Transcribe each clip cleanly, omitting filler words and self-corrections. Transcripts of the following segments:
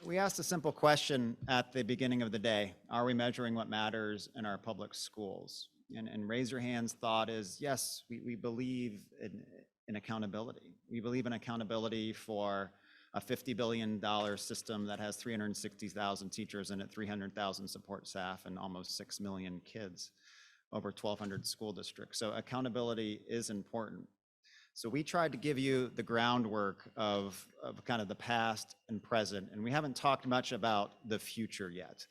We asked a simple question at the beginning of the day. Are we measuring what matters in our public schools? And raise your hands thought is, yes, we believe in accountability. We believe in accountability for a $50 billion system that has 360,000 teachers in it, 300,000 support staff, and almost 6 million kids, over 1,200 school districts. So accountability is important. So we tried to give you the groundwork of kind of the past and present, and we haven't talked much about the future yet.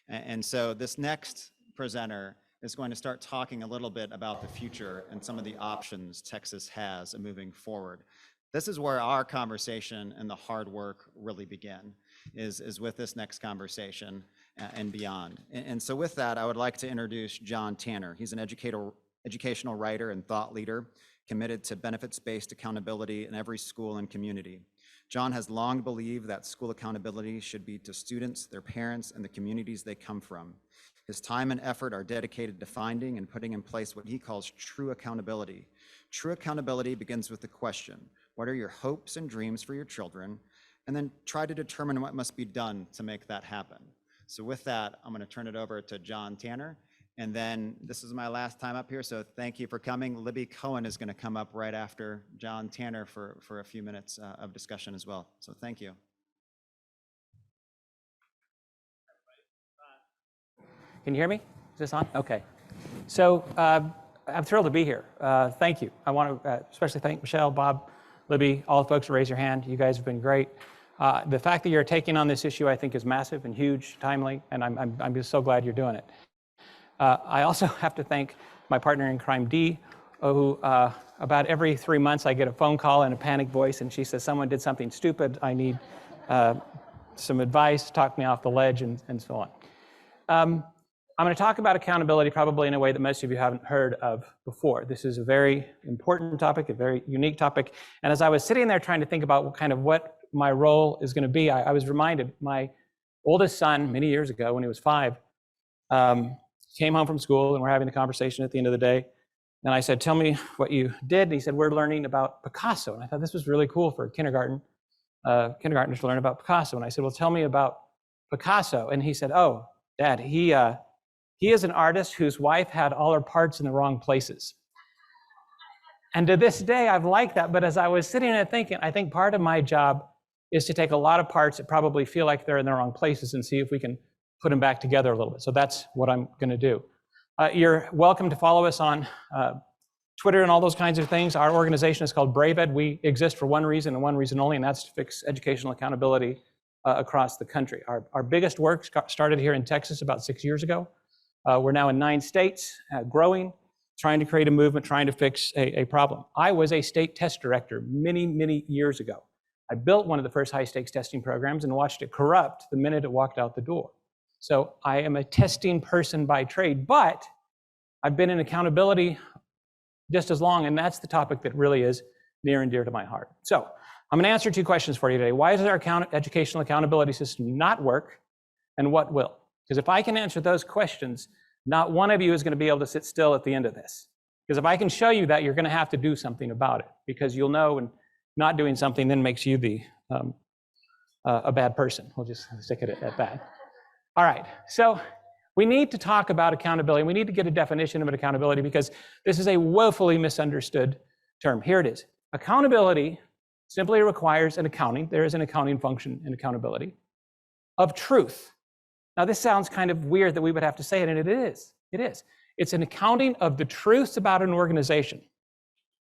And so this next presenter is going to start talking a little bit about the future and some of the options Texas has moving forward. This is where our conversation and the hard work really begin, is with this next conversation and beyond. And so with that, I would like to introduce John Tanner. He's an educational writer and thought leader committed to benefits-based accountability in every school and community. John has long believed that school accountability should be to students, their parents, and the communities they come from. His time and effort are dedicated to finding and putting in place what he calls true accountability. True accountability begins with the question, what are your hopes and dreams for your children? And then try to determine what must be done to make that happen. So with that, I'm going to turn it over to John Tanner. And then this is my last time up here, so thank you for coming. Libby Cohen is going to come up right after John Tanner for a few minutes of discussion as well. So thank you. Can you hear me? Is this on? Okay. So I'm thrilled to be here. Thank you. I want to especially thank Michelle, Bob, Libby, all the folks who raised your hand. You guys have been great. The fact that you're taking on this issue, I think, is massive and huge, timely, and I'm just so glad you're doing it. I also have to thank my partner in crime, Dee, who about every 3 months I get a phone call in a panic voice, and she says, someone did something stupid. I need some advice, talk me off the ledge, and so on. I'm going to talk about accountability probably in a way that most of you haven't heard of before. This is a very important topic, a very unique topic. And as I was sitting there trying to think about what my role is going to be, I was reminded my oldest son, many years ago when he was 5, came home from school and we're having a conversation at the end of the day. And I said, tell me what you did. And he said, we're learning about Picasso. And I thought this was really cool for kindergartners to learn about Picasso. And I said, well, tell me about Picasso. And he said, oh, Dad, he is an artist whose wife had all her parts in the wrong places. And to this day, I've liked that. But as I was sitting there thinking, I think part of my job is to take a lot of parts that probably feel like they're in the wrong places and see if we can put them back together a little bit. So that's what I'm going to do. You're welcome to follow us on Twitter and all those kinds of things. Our organization is called Brave Ed. We exist for one reason and one reason only, and that's to fix educational accountability across the country. Our biggest work started here in Texas about 6 years ago. We're now in 9 states, growing, trying to create a movement, trying to fix a problem. I was a state test director many, many years ago. I built one of the first high-stakes testing programs and watched it corrupt the minute it walked out the door. So I am a testing person by trade, but I've been in accountability just as long, and that's the topic that really is near and dear to my heart. So I'm going to answer 2 questions for you today. Why does our educational accountability system not work, and what will? Because if I can answer those questions, not one of you is going to be able to sit still at the end of this. Because if I can show you that, you're going to have to do something about it, because you'll know when not doing something then makes you a bad person. We'll just stick it at that. All right, so we need to talk about accountability. We need to get a definition of accountability because this is a woefully misunderstood term. Here it is. Accountability simply requires an accounting. There is an accounting function in accountability of truth. Now, this sounds kind of weird that we would have to say it, and it is. It is. It's an accounting of the truths about an organization,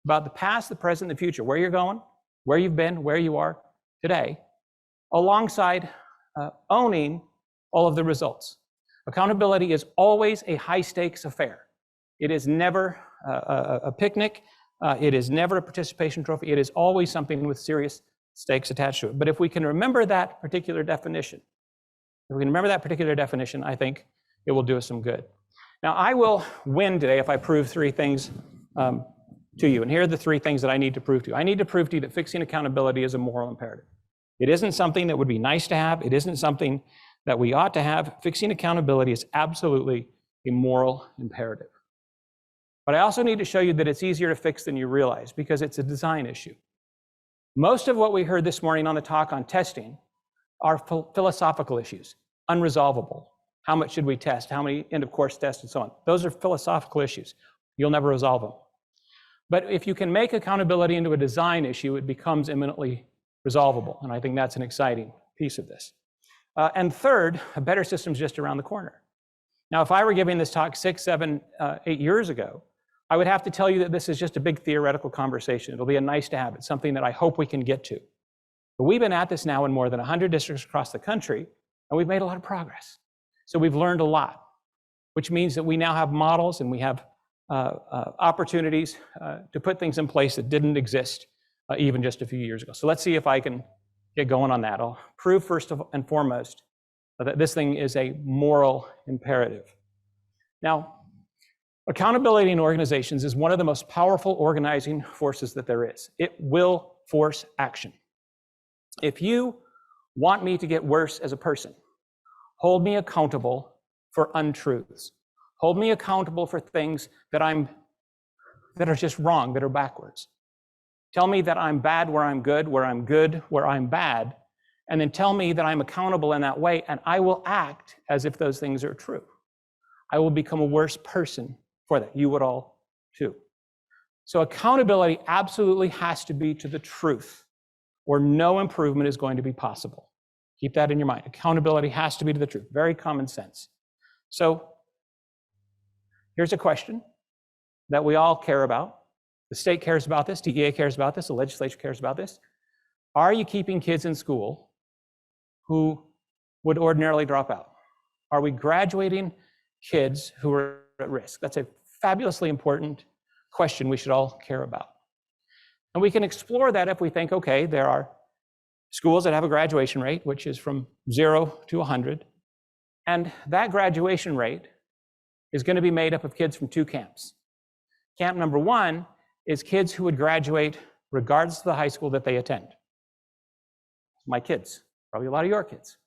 about the past, the present, the future, where you're going, where you've been, where you are today, alongside owning all of the results. Accountability is always a high-stakes affair. It is never a picnic. It is never a participation trophy. It is always something with serious stakes attached to it. But if we can remember that particular definition, I think it will do us some good. Now, I will win today if I prove 3 things to you. And here are the 3 things that I need to prove to you. I need to prove to you that fixing accountability is a moral imperative. It isn't something that would be nice to have. It isn't something that we ought to have. Fixing accountability is absolutely a moral imperative. But I also need to show you that it's easier to fix than you realize because it's a design issue. Most of what we heard this morning on the talk on testing are philosophical issues, unresolvable. How much should we test? How many end of course tests and so on? Those are philosophical issues. You'll never resolve them. But if you can make accountability into a design issue, it becomes imminently resolvable. And I think that's an exciting piece of this. And third, a better system is just around the corner. Now, if I were giving this talk 6, 7, 8 years ago, I would have to tell you that this is just a big theoretical conversation. It'll be a nice to have. It's something that I hope we can get to. But we've been at this now in more than 100 districts across the country, and we've made a lot of progress. So we've learned a lot, which means that we now have models and we have opportunities to put things in place that didn't exist even just a few years ago. So let's see if I can get going on that. I'll prove first and foremost that this thing is a moral imperative. Now, accountability in organizations is one of the most powerful organizing forces that there is. It will force action. If you want me to get worse as a person, hold me accountable for untruths. Hold me accountable for things that are just wrong, that are backwards. Tell me that I'm bad where I'm good where I'm bad, and then tell me that I'm accountable in that way, and I will act as if those things are true. I will become a worse person for that. You would all too. So accountability absolutely has to be to the truth, or no improvement is going to be possible. Keep that in your mind. Accountability has to be to the truth. Very common sense. So here's a question that we all care about. The state cares about this, DEA cares about this, the legislature cares about this. Are you keeping kids in school who would ordinarily drop out? Are we graduating kids who are at risk? That's a fabulously important question we should all care about. And we can explore that if we think, okay, there are schools that have a graduation rate, which is from 0 to 100. And that graduation rate is going to be made up of kids from two camps. Camp number one is kids who would graduate regardless of the high school that they attend. My kids, probably a lot of your kids.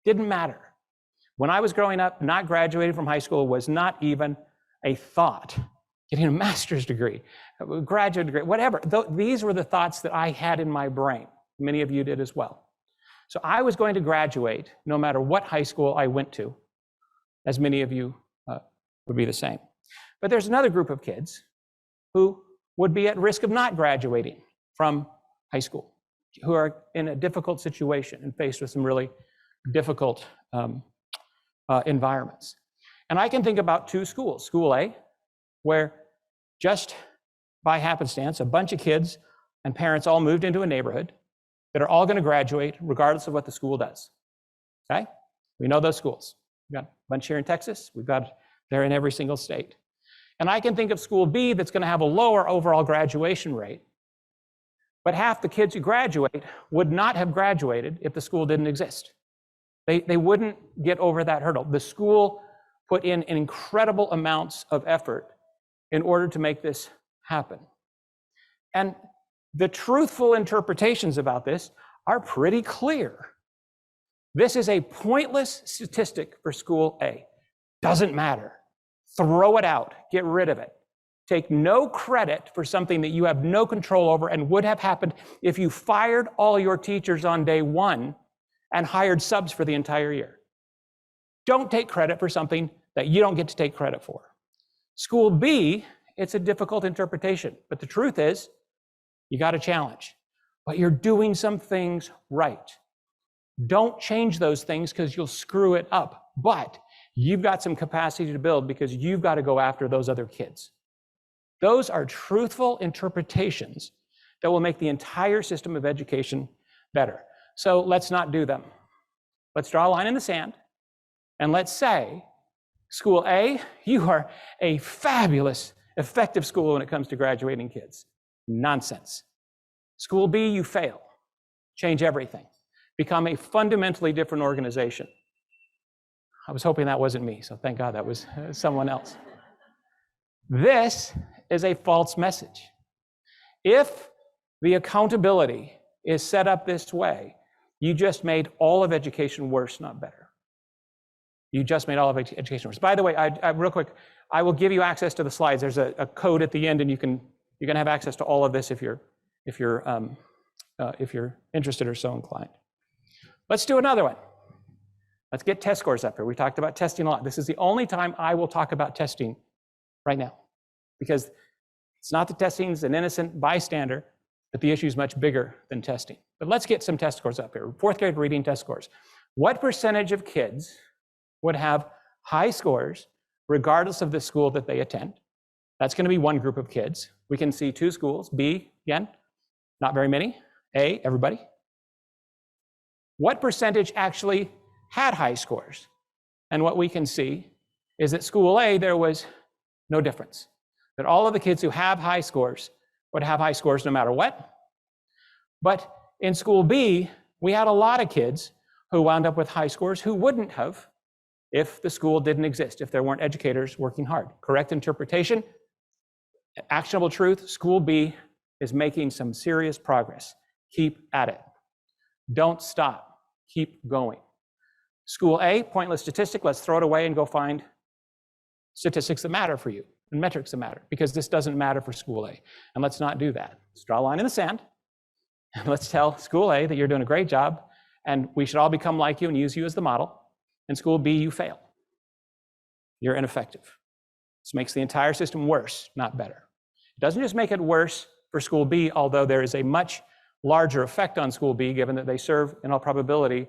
Didn't matter. When I was growing up, not graduating from high school was not even a thought. Getting a master's degree, a graduate degree, whatever. These were the thoughts that I had in my brain. Many of you did as well. So I was going to graduate no matter what high school I went to, as many of you would be the same. But there's another group of kids who would be at risk of not graduating from high school, who are in a difficult situation and faced with some really difficult environments. And I can think about two schools. School A, where just by happenstance, a bunch of kids and parents all moved into a neighborhood that are all going to graduate regardless of what the school does. Okay? We know those schools. We've got a bunch here in Texas. We've got they're in every single state. And I can think of school B that's going to have a lower overall graduation rate, but half the kids who graduate would not have graduated if the school didn't exist. They wouldn't get over that hurdle. The school put in incredible amounts of effort in order to make this happen. And the truthful interpretations about this are pretty clear. This is a pointless statistic for school A. Doesn't matter. Throw it out. Get rid of it. Take no credit for something that you have no control over and would have happened if you fired all your teachers on day one and hired subs for the entire year. Don't take credit for something that you don't get to take credit for. School B, it's a difficult interpretation, but the truth is, you got a challenge, but you're doing some things right. Don't change those things because you'll screw it up, but you've got some capacity to build because you've got to go after those other kids. Those are truthful interpretations that will make the entire system of education better. So let's not do them. Let's draw a line in the sand and let's say, school A, you are a fabulous, effective school when it comes to graduating kids. Nonsense. School B, you fail. Change everything. Become a fundamentally different organization. I was hoping that wasn't me, so thank God that was someone else. This is a false message. If the accountability is set up this way, you just made all of education worse, not better. You just made all of education worse. By the way, real quick, I will give you access to the slides. There's a code at the end, and you can have access to all of this if you're interested or so inclined. Let's do another one. Let's get test scores up here. We talked about testing a lot. This is the only time I will talk about testing right now, because it's not that testing is an innocent bystander, but the issue is much bigger than testing. But let's get some test scores up here. Fourth grade reading test scores. What percentage of kids would have high scores regardless of the school that they attend? That's going to be one group of kids. We can see two schools. B, again, not very many. A, everybody. What percentage actually had high scores? And what we can see is that school A, there was no difference. That all of the kids who have high scores would have high scores no matter what. But in school B, we had a lot of kids who wound up with high scores who wouldn't have if the school didn't exist, if there weren't educators working hard. Correct interpretation, actionable truth, school B is making some serious progress. Keep at it. Don't stop. Keep going. School A, pointless statistic, let's throw it away and go find statistics that matter for you and metrics that matter, because this doesn't matter for school A. And let's not do that. Let's draw a line in the sand and let's tell school A that you're doing a great job and we should all become like you and use you as the model. And school B, you fail. You're ineffective. This makes the entire system worse, not better. It doesn't just make it worse for school B, although there is a much larger effect on school B, given that they serve, in all probability,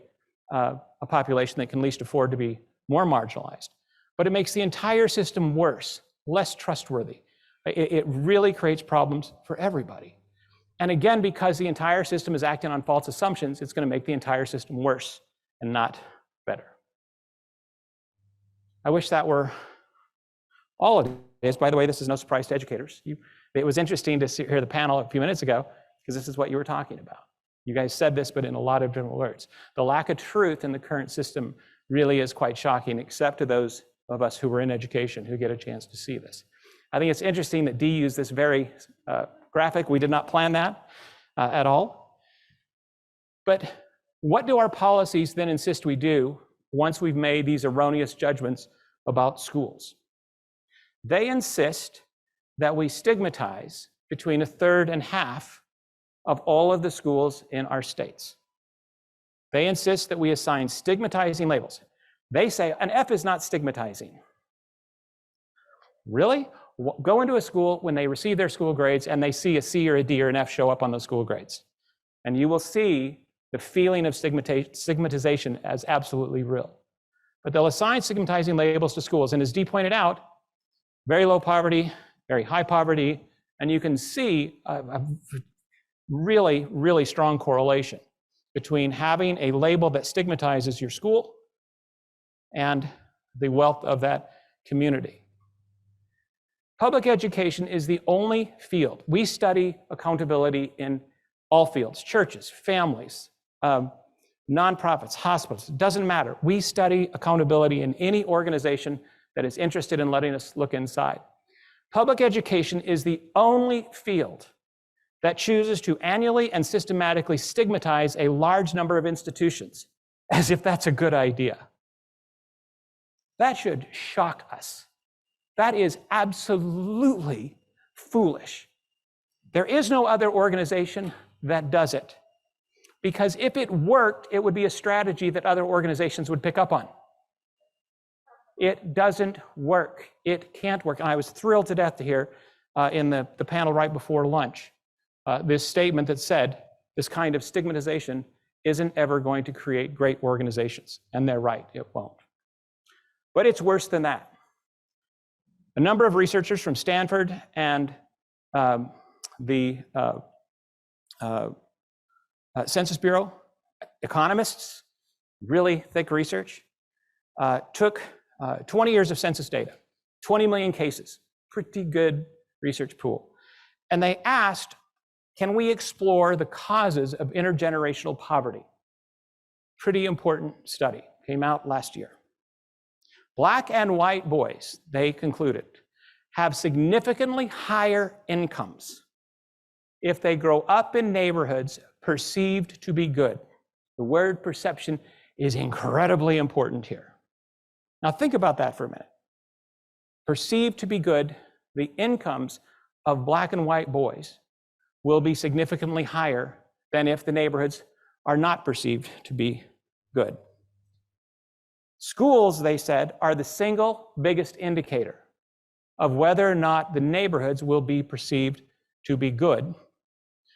a population that can least afford to be more marginalized. But it makes the entire system worse, less trustworthy. It really creates problems for everybody. And again, because the entire system is acting on false assumptions, it's going to make the entire system worse and not better. I wish that were all it is. By the way, this is no surprise to educators. It was interesting to hear the panel a few minutes ago, because this is what you were talking about. You guys said this, but in a lot of different words. The lack of truth in the current system really is quite shocking, except to those of us who were in education who get a chance to see this. I think it's interesting that Dee used this very graphic. We did not plan that at all. But what do our policies then insist we do once we've made these erroneous judgments about schools? They insist that we stigmatize between a third and half of all of the schools in our states. They insist that we assign stigmatizing labels. They say an F is not stigmatizing. Really? Go into a school when they receive their school grades and they see a C or a D or an F show up on those school grades. And you will see the feeling of stigmatization as absolutely real. But they'll assign stigmatizing labels to schools. And as Dee pointed out, very low poverty, very high poverty, and you can see a really, really strong correlation between having a label that stigmatizes your school and the wealth of that community. Public education is the only field. We study accountability in all fields, churches, families, nonprofits, hospitals, it doesn't matter. We study accountability in any organization that is interested in letting us look inside. Public education is the only field that chooses to annually and systematically stigmatize a large number of institutions, as if that's a good idea. That should shock us. That is absolutely foolish. There is no other organization that does it, because if it worked, it would be a strategy that other organizations would pick up on. It doesn't work. It can't work. And I was thrilled to death to hear in the panel right before lunch, this statement that said this kind of stigmatization isn't ever going to create great organizations. And they're right, it won't. But it's worse than that. A number of researchers from Stanford and the Census Bureau, economists, really thick research, took 20 years of census data, 20 million cases, pretty good research pool. And they asked, can we explore the causes of intergenerational poverty? Pretty important study, came out last year. Black and white boys, they concluded, have significantly higher incomes if they grow up in neighborhoods perceived to be good. The word perception is incredibly important here. Now think about that for a minute. Perceived to be good, the incomes of black and white boys will be significantly higher than if the neighborhoods are not perceived to be good. Schools, they said, are the single biggest indicator of whether or not the neighborhoods will be perceived to be good.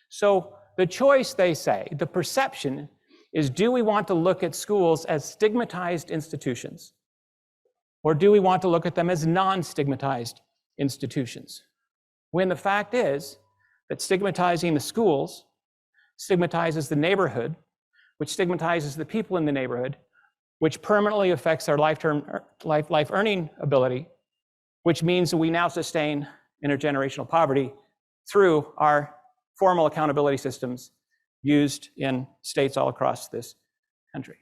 So the choice, they say, the perception is, do we want to look at schools as stigmatized institutions? Or do we want to look at them as non-stigmatized institutions? When the fact is that stigmatizing the schools stigmatizes the neighborhood, which stigmatizes the people in the neighborhood, which permanently affects our life earning ability, which means that we now sustain intergenerational poverty through our formal accountability systems used in states all across this country.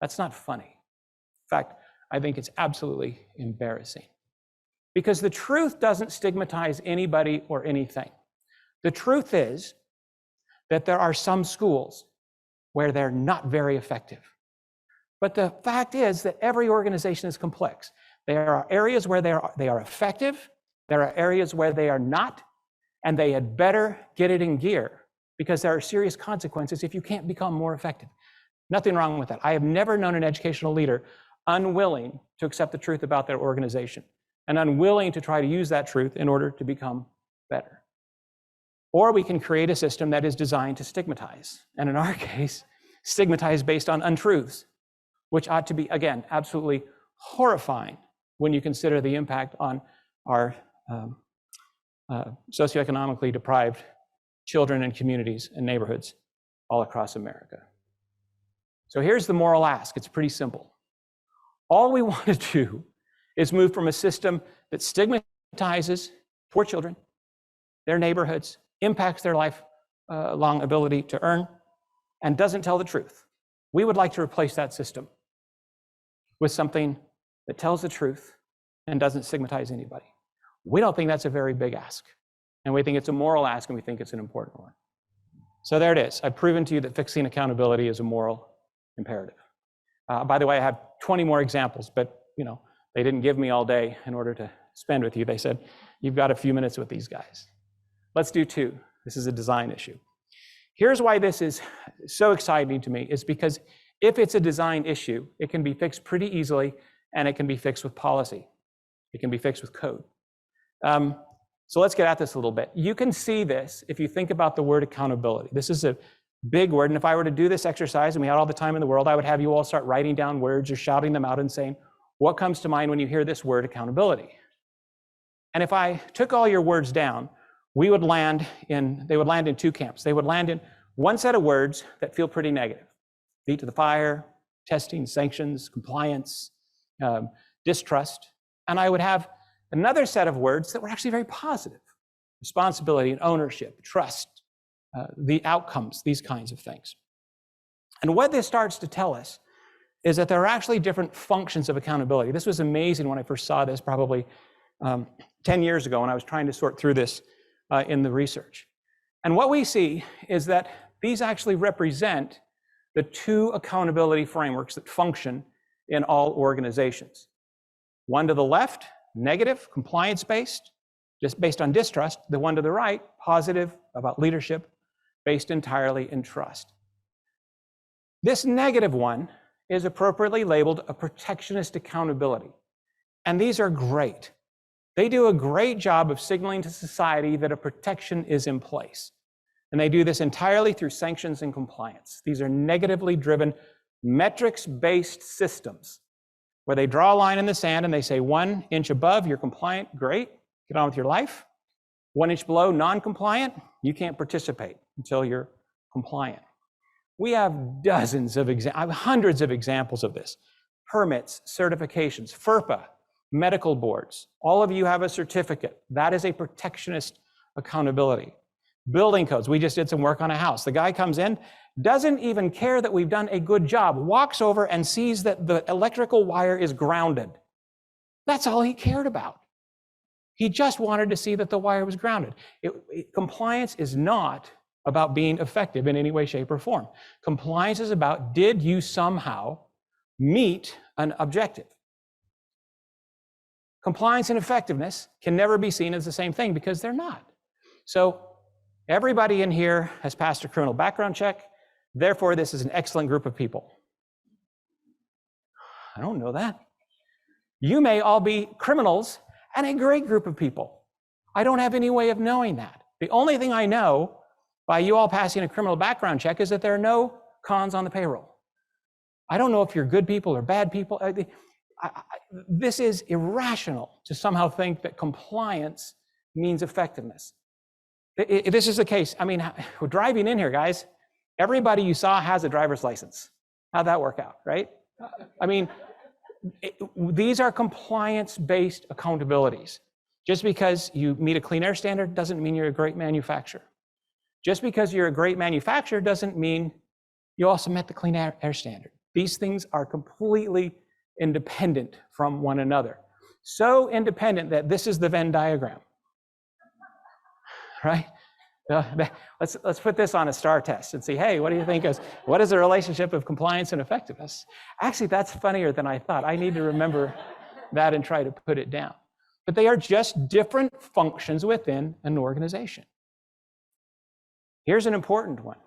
That's not funny. In fact, I think it's absolutely embarrassing. Because the truth doesn't stigmatize anybody or anything. The truth is that there are some schools where they're not very effective. But the fact is that every organization is complex. There are areas where they are effective, there are areas where they are not, and they had better get it in gear, because there are serious consequences if you can't become more effective. Nothing wrong with that. I have never known an educational leader unwilling to accept the truth about their organization and unwilling to try to use that truth in order to become better. Or we can create a system that is designed to stigmatize, and in our case, stigmatize based on untruths, which ought to be, again, absolutely horrifying when you consider the impact on our socioeconomically deprived children and communities and neighborhoods all across America. So here's the moral ask. It's pretty simple. All we want to do is move from a system that stigmatizes poor children, their neighborhoods, impacts their lifelong ability to earn, and doesn't tell the truth. We would like to replace that system with something that tells the truth and doesn't stigmatize anybody. We don't think that's a very big ask, and we think it's a moral ask, and we think it's an important one. So there it is. I've proven to you that fixing accountability is a moral imperative. By the way, I have 20 more examples, but they didn't give me all day in order to spend with you. They said, you've got a few minutes with these guys. Let's do two. This is a design issue. Here's why this is so exciting to me, is because if it's a design issue, it can be fixed pretty easily, and it can be fixed with policy. It can be fixed with code. So let's get at this a little bit. You can see this if you think about the word accountability. This is a big word, and if I were to do this exercise and we had all the time in the world, I would have you all start writing down words or shouting them out and saying, what comes to mind when you hear this word accountability? And if I took all your words down, they would land in two camps. They would land in one set of words that feel pretty negative. Feet to the fire, testing, sanctions, compliance, distrust. And I would have another set of words that were actually very positive. Responsibility and ownership, trust, the outcomes, these kinds of things. And what this starts to tell us is that there are actually different functions of accountability. This was amazing when I first saw this probably 10 years ago when I was trying to sort through this in the research. And what we see is that these actually represent the two accountability frameworks that function in all organizations. One to the left, negative, compliance-based, just based on distrust. The one to the right, positive, about leadership, based entirely in trust. This negative one is appropriately labeled a protectionist accountability. And these are great. They do a great job of signaling to society that a protection is in place. And they do this entirely through sanctions and compliance. These are negatively driven, metrics-based systems where they draw a line in the sand and they say 1 inch above, you're compliant, great, get on with your life. 1 inch below, non-compliant, you can't participate until you're compliant. We have hundreds of examples of this. Permits, certifications, FERPA, medical boards. All of you have a certificate. That is a protectionist accountability. Building codes. We just did some work on a house. The guy comes in, doesn't even care that we've done a good job, walks over and sees that the electrical wire is grounded. That's all he cared about. He just wanted to see that the wire was grounded. Compliance is not about being effective in any way, shape, or form. Compliance is about, did you somehow meet an objective? Compliance and effectiveness can never be seen as the same thing because they're not. So everybody in here has passed a criminal background check. Therefore, this is an excellent group of people. I don't know that. You may all be criminals and a great group of people. I don't have any way of knowing that. The only thing I know by you all passing a criminal background check is that there are no cons on the payroll. I don't know if you're good people or bad people. This is irrational to somehow think that compliance means effectiveness. This is the case. I mean, we're driving in here, guys. Everybody you saw has a driver's license. How'd that work out, right? I mean, these are compliance-based accountabilities. Just because you meet a clean air standard doesn't mean you're a great manufacturer. Just because you're a great manufacturer doesn't mean you also met the clean air standard. These things are completely independent from one another. So independent that this is the Venn diagram, right? Let's put this on a STAR test and see, hey, what do you think what is the relationship of compliance and effectiveness? Actually, that's funnier than I thought. I need to remember that and try to put it down. But they are just different functions within an organization. Here's an important one.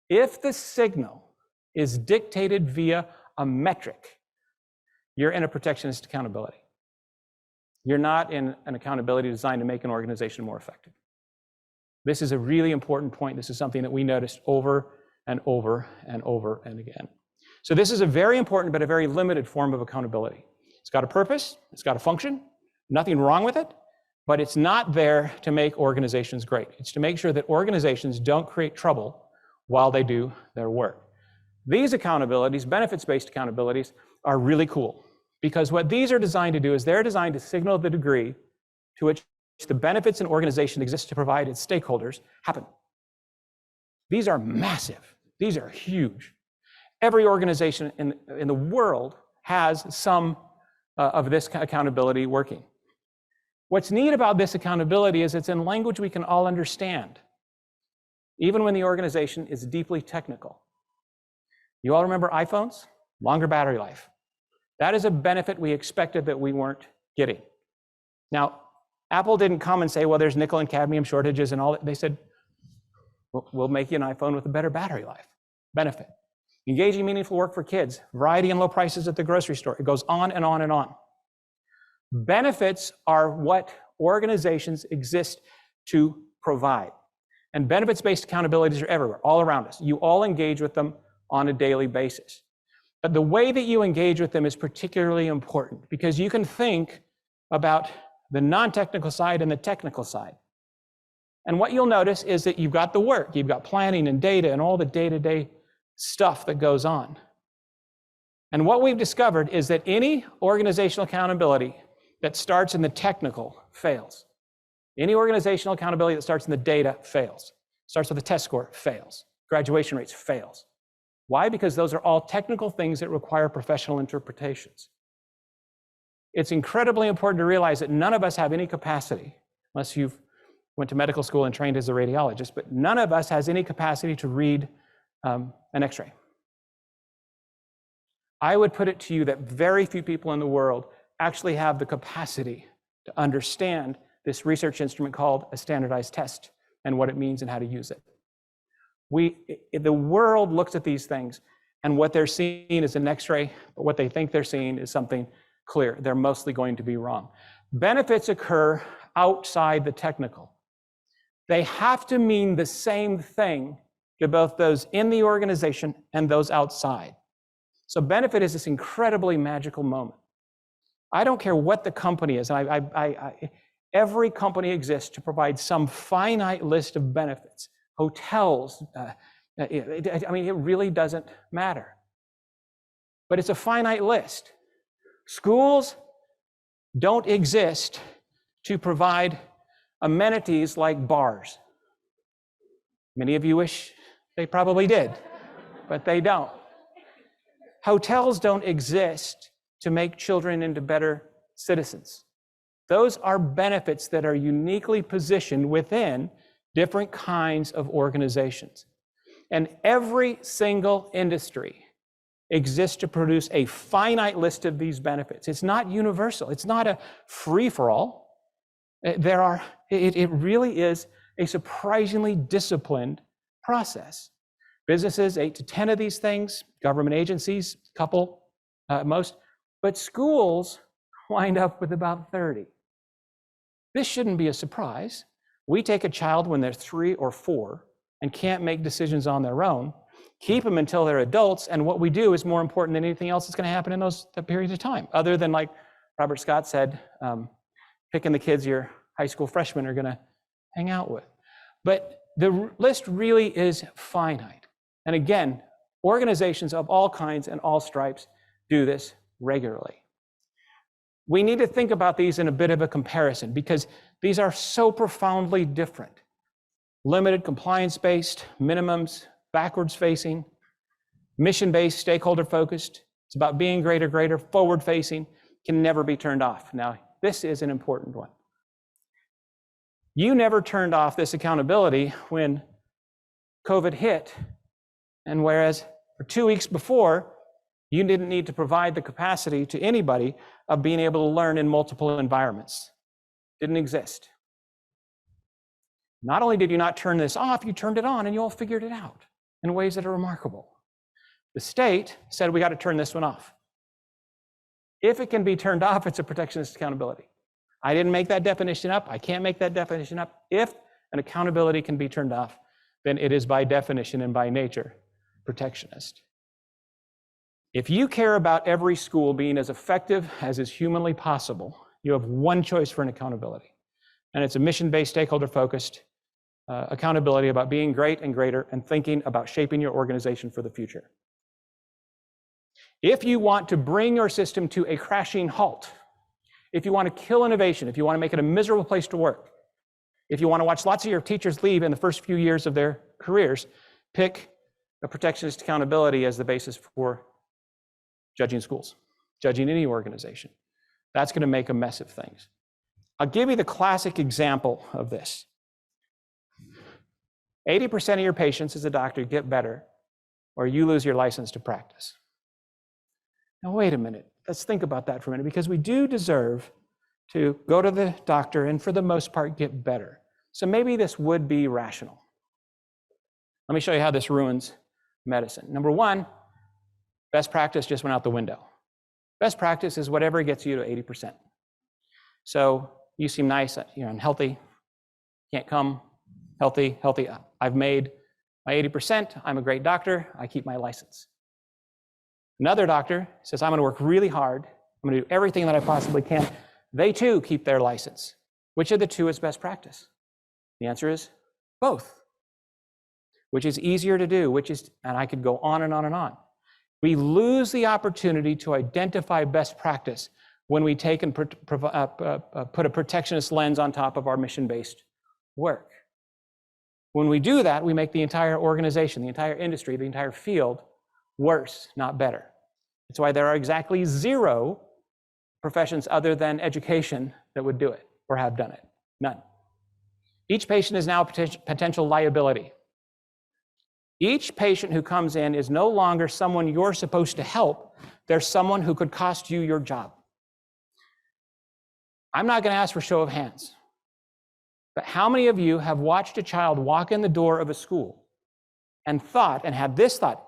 If the signal is dictated via a metric, you're in a protectionist accountability. You're not in an accountability designed to make an organization more effective. This is a really important point. This is something that we noticed over and over and over and again. So this is a very important but a very limited form of accountability. It's got a purpose, it's got a function, nothing wrong with it, but it's not there to make organizations great. It's to make sure that organizations don't create trouble while they do their work. These accountabilities, benefits-based accountabilities, are really cool because what these are designed to do is they're designed to signal the degree to which the benefits an organization exists to provide its stakeholders happen. These are massive. These are huge. Every organization in the world has some of this accountability working. What's neat about this accountability is it's in language we can all understand, even when the organization is deeply technical. You all remember iPhones? Longer battery life. That is a benefit we expected that we weren't getting. Now, Apple didn't come and say, well, there's nickel and cadmium shortages and all that. They said, we'll make you an iPhone with a better battery life. Benefit. Engaging meaningful work for kids. Variety and low prices at the grocery store. It goes on and on and on. Benefits are what organizations exist to provide. And benefits-based accountabilities are everywhere, all around us. You all engage with them on a daily basis. But the way that you engage with them is particularly important because you can think about the non-technical side and the technical side. And what you'll notice is that you've got the work, you've got planning and data and all the day-to-day stuff that goes on. And what we've discovered is that any organizational accountability that starts in the technical fails. Any organizational accountability that starts in the data fails. Starts with a test score, fails. Graduation rates, fails. Why? Because those are all technical things that require professional interpretations. It's incredibly important to realize that none of us have any capacity, unless you've went to medical school and trained as a radiologist, but none of us has any capacity to read an X-ray. I would put it to you that very few people in the world actually have the capacity to understand this research instrument called a standardized test and what it means and how to use it. The world looks at these things and what they're seeing is an X-ray, but what they think they're seeing is something clear. They're mostly going to be wrong. Benefits occur outside the technical. They have to mean the same thing to both those in the organization and those outside. So benefit is this incredibly magical moment. I don't care what the company is. Every company exists to provide some finite list of benefits. Hotels, it really doesn't matter. But it's a finite list. Schools don't exist to provide amenities like bars. Many of you wish they probably did, but they don't. Hotels don't exist to make children into better citizens. Those are benefits that are uniquely positioned within different kinds of organizations. And every single industry exists to produce a finite list of these benefits. It's not universal. It's not a free-for-all. It really is a surprisingly disciplined process. Businesses, 8 to 10 of these things. Government agencies, a couple at most. But schools wind up with about 30. This shouldn't be a surprise. We take a child when they're 3 or 4 and can't make decisions on their own, keep them until they're adults, and what we do is more important than anything else that's going to happen in that period of time, other than, like Robert Scott said, picking the kids your high school freshmen are going to hang out with. But the list really is finite. And again, organizations of all kinds and all stripes do this regularly. We need to think about these in a bit of a comparison because these are so profoundly different. Limited, compliance-based, minimums, backwards-facing, mission-based, stakeholder-focused. It's about being greater, forward-facing, can never be turned off. Now, this is an important one. You never turned off this accountability when COVID hit, and whereas for 2 weeks before, you didn't need to provide the capacity to anybody of being able to learn in multiple environments. Didn't exist. Not only did you not turn this off, you turned it on and you all figured it out in ways that are remarkable. The state said we got to turn this one off. If it can be turned off, it's a protectionist accountability. I didn't make that definition up. I can't make that definition up. If an accountability can be turned off, then it is by definition and by nature protectionist. If you care about every school being as effective as is humanly possible, you have one choice for an accountability, and it's a mission-based, stakeholder-focused accountability about being great and greater and thinking about shaping your organization for the future. If you want to bring your system to a crashing halt, if you want to kill innovation, if you want to make it a miserable place to work, if you want to watch lots of your teachers leave in the first few years of their careers, pick a protectionist accountability as the basis for judging schools, judging any organization. That's going to make a mess of things. I'll give you the classic example of this. 80% of your patients as a doctor get better, or you lose your license to practice. Now, wait a minute. Let's think about that for a minute, because we do deserve to go to the doctor and for the most part get better. So maybe this would be rational. Let me show you how this ruins medicine. Number one, best practice just went out the window. Best practice is whatever gets you to 80%. So you seem nice, you're unhealthy, can't come, healthy. I've made my 80%, I'm a great doctor, I keep my license. Another doctor says, I'm going to work really hard, I'm going to do everything that I possibly can. They too keep their license. Which of the two is best practice? The answer is both. Which is easier to do, and I could go on and on and on. We lose the opportunity to identify best practice when we take and put a protectionist lens on top of our mission-based work. When we do that, we make the entire organization, the entire industry, the entire field worse, not better. That's why there are exactly 0 professions other than education that would do it or have done it. None. Each patient is now a potential liability. Each patient who comes in is no longer someone you're supposed to help. They're someone who could cost you your job. I'm not going to ask for show of hands, but how many of you have watched a child walk in the door of a school and had this thought,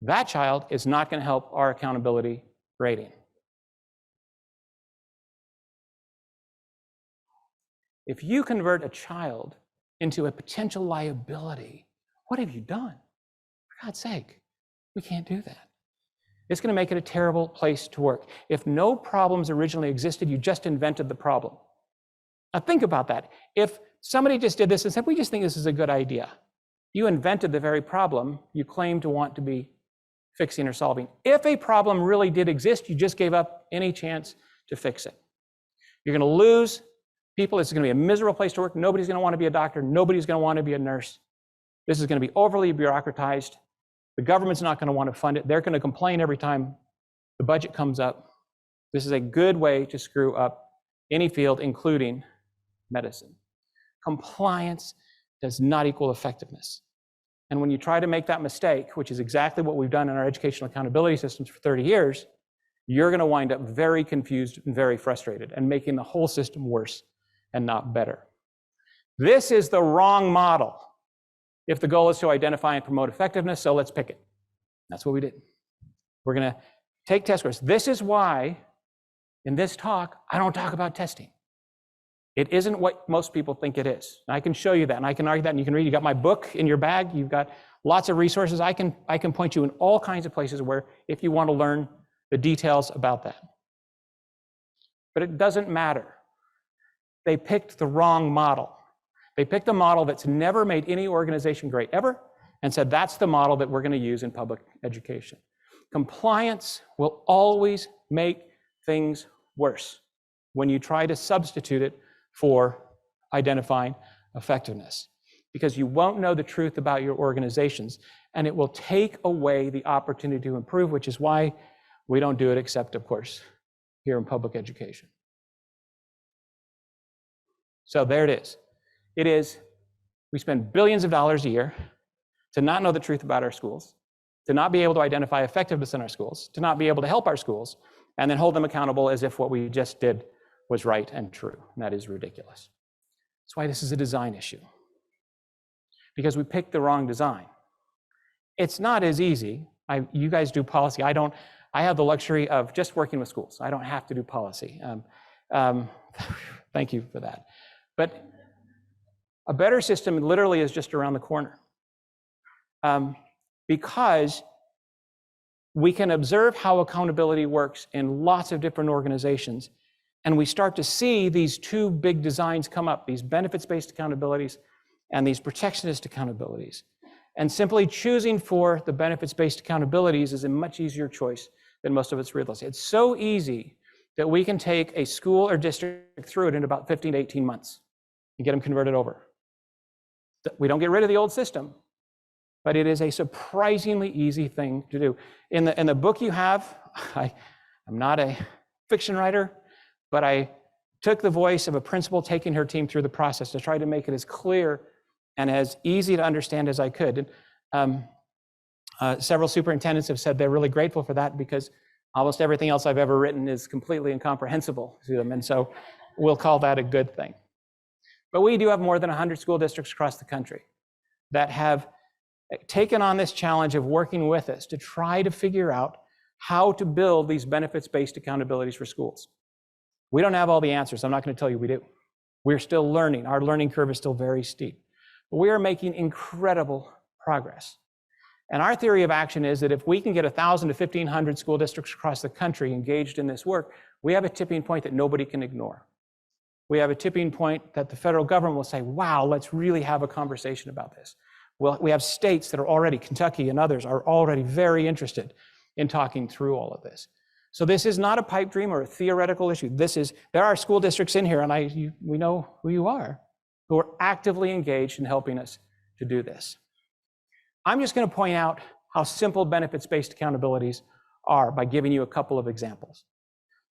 that child is not going to help our accountability rating? If you convert a child into a potential liability, what have you done? For God's sake, we can't do that. It's going to make it a terrible place to work. If no problems originally existed, you just invented the problem. Now think about that. If somebody just did this and said, we just think this is a good idea, you invented the very problem you claim to want to be fixing or solving. If a problem really did exist, you just gave up any chance to fix it. You're going to lose people. This is going to be a miserable place to work. Nobody's going to want to be a doctor. Nobody's going to want to be a nurse. This is going to be overly bureaucratized. The government's not going to want to fund it. They're going to complain every time the budget comes up. This is a good way to screw up any field, including medicine. Compliance does not equal effectiveness. And when you try to make that mistake, which is exactly what we've done in our educational accountability systems for 30 years, you're going to wind up very confused and very frustrated and making the whole system worse and not better. This is the wrong model. if the goal is to identify and promote effectiveness, so let's pick it. That's what we did. We're going to take test scores. This is why in this talk, I don't talk about testing. It isn't what most people think it is. And I can show you that, and I can argue that, and you can read. You got my book in your bag. You've got lots of resources. I can point you in all kinds of places where, if you want to learn the details about that. But it doesn't matter. They picked the wrong model. They picked a model that's never made any organization great ever, and said that's the model that we're going to use in public education. Compliance will always make things worse when you try to substitute it for identifying effectiveness, because you won't know the truth about your organizations, and it will take away the opportunity to improve, which is why we don't do it, except, of course, here in public education. So there it is. It is, we spend billions of dollars a year to not know the truth about our schools, to not be able to identify effectiveness in our schools, to not be able to help our schools, and then hold them accountable as if what we just did was right and true. And that is ridiculous. That's why this is a design issue, because we picked the wrong design. It's not as easy. You guys do policy. I don't. I have the luxury of just working with schools. I don't have to do policy. Thank you for that. But a better system literally is just around the corner, because we can observe how accountability works in lots of different organizations, and we start to see these two big designs come up, these benefits-based accountabilities and these protectionist accountabilities. And simply choosing for the benefits-based accountabilities is a much easier choice than most of us realize. It's so easy that we can take a school or district through it in about 15 to 18 months and get them converted over. We don't get rid of the old system, but it is a surprisingly easy thing to do. In the book you have, I'm not a fiction writer, but I took the voice of a principal taking her team through the process to try to make it as clear and as easy to understand as I could. Several superintendents have said they're really grateful for that, because almost everything else I've ever written is completely incomprehensible to them, and so we'll call that a good thing. But we do have more than 100 school districts across the country that have taken on this challenge of working with us to try to figure out how to build these benefits-based accountabilities for schools. We don't have all the answers. I'm not going to tell you we do. We're still learning. Our learning curve is still very steep. But we are making incredible progress. And our theory of action is that if we can get 1,000 to 1,500 school districts across the country engaged in this work, we have a tipping point that nobody can ignore. We have a tipping point that the federal government will say, wow, let's really have a conversation about this. Well, we have states that are already, Kentucky and others, are already very interested in talking through all of this. So this is not a pipe dream or a theoretical issue. There are school districts in here, and we know who you are, who are actively engaged in helping us to do this. I'm just going to point out how simple benefits-based accountabilities are by giving you a couple of examples.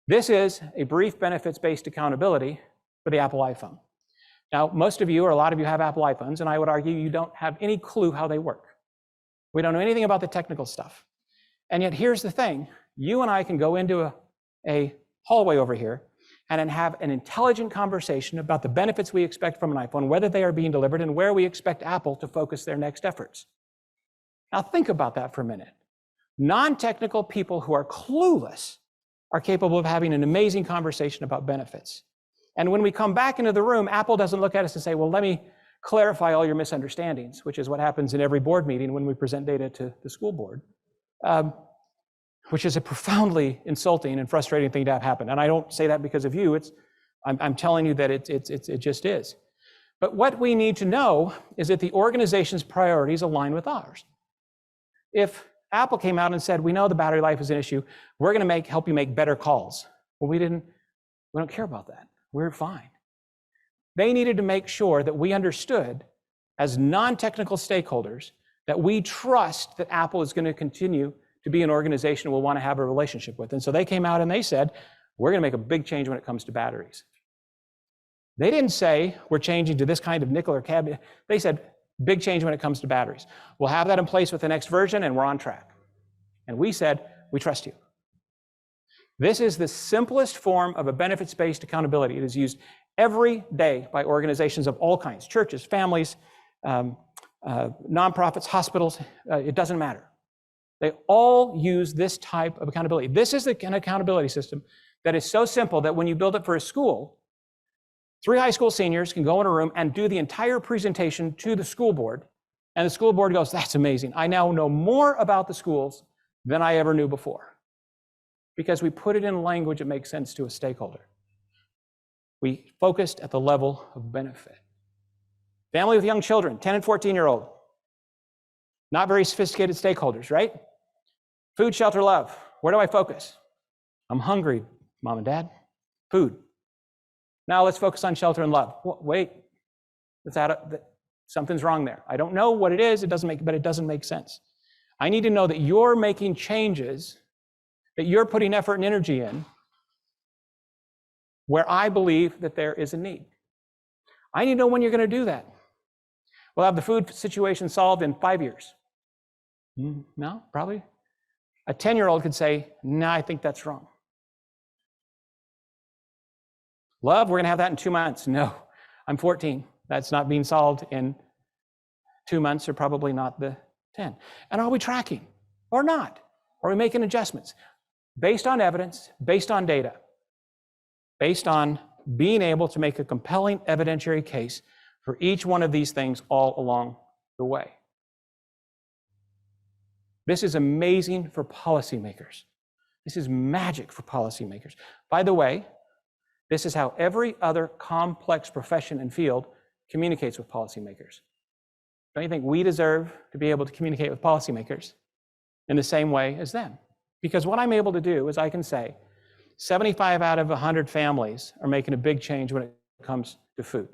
This is a brief benefits-based accountability for the Apple iPhone. Now, most of you, or a lot of you, have Apple iPhones, and I would argue you don't have any clue how they work. We don't know anything about the technical stuff. And yet, here's the thing. You and I can go into a hallway over here and then have an intelligent conversation about the benefits we expect from an iPhone, whether they are being delivered, and where we expect Apple to focus their next efforts. Now, think about that for a minute. Non-technical people who are clueless are capable of having an amazing conversation about benefits. And when we come back into the room, Apple doesn't look at us and say, well, let me clarify all your misunderstandings, which is what happens in every board meeting when we present data to the school board, which is a profoundly insulting and frustrating thing to have happen. And I don't say that because of you. I'm telling you that it just is. But what we need to know is that the organization's priorities align with ours. If Apple came out and said, we know the battery life is an issue, we're going to help you make better calls. Well, we don't care about that. We're fine. They needed to make sure that we understood, as non-technical stakeholders, that we trust that Apple is going to continue to be an organization we'll want to have a relationship with. And so they came out and they said, we're going to make a big change when it comes to batteries. They didn't say, we're changing to this kind of nickel or cadmium. They said, big change when it comes to batteries. We'll have that in place with the next version, and we're on track. And we said, we trust you. This is the simplest form of a benefits-based accountability. It is used every day by organizations of all kinds, churches, families, nonprofits, hospitals, it doesn't matter. They all use this type of accountability. This is an accountability system that is so simple that when you build it for a school, 3 high school seniors can go in a room and do the entire presentation to the school board, and the school board goes, that's amazing. I now know more about the schools than I ever knew before, because we put it in language that makes sense to a stakeholder. We focused at the level of benefit. Family with young children, 10 and 14-year-old. Not very sophisticated stakeholders, right? Food, shelter, love. Where do I focus? I'm hungry, mom and dad. Food. Now let's focus on shelter and love. Wait, something's wrong there. I don't know what it is, but it doesn't make sense. I need to know that you're making changes, that you're putting effort and energy in where I believe that there is a need. I need to know when you're going to do that. We'll have the food situation solved in 5 years. No, probably. A 10-year-old could say, no, I think that's wrong. Love, we're going to have that in 2 months. No, I'm 14. That's not being solved in 2 months, or probably not the 10. And are we tracking or not? Are we making adjustments based on evidence, based on data, based on being able to make a compelling evidentiary case for each one of these things all along the way? This is amazing for policymakers. This is magic for policymakers. By the way, this is how every other complex profession and field communicates with policymakers. Don't you think we deserve to be able to communicate with policymakers in the same way as them? Because what I'm able to do is I can say 75 out of 100 families are making a big change when it comes to food.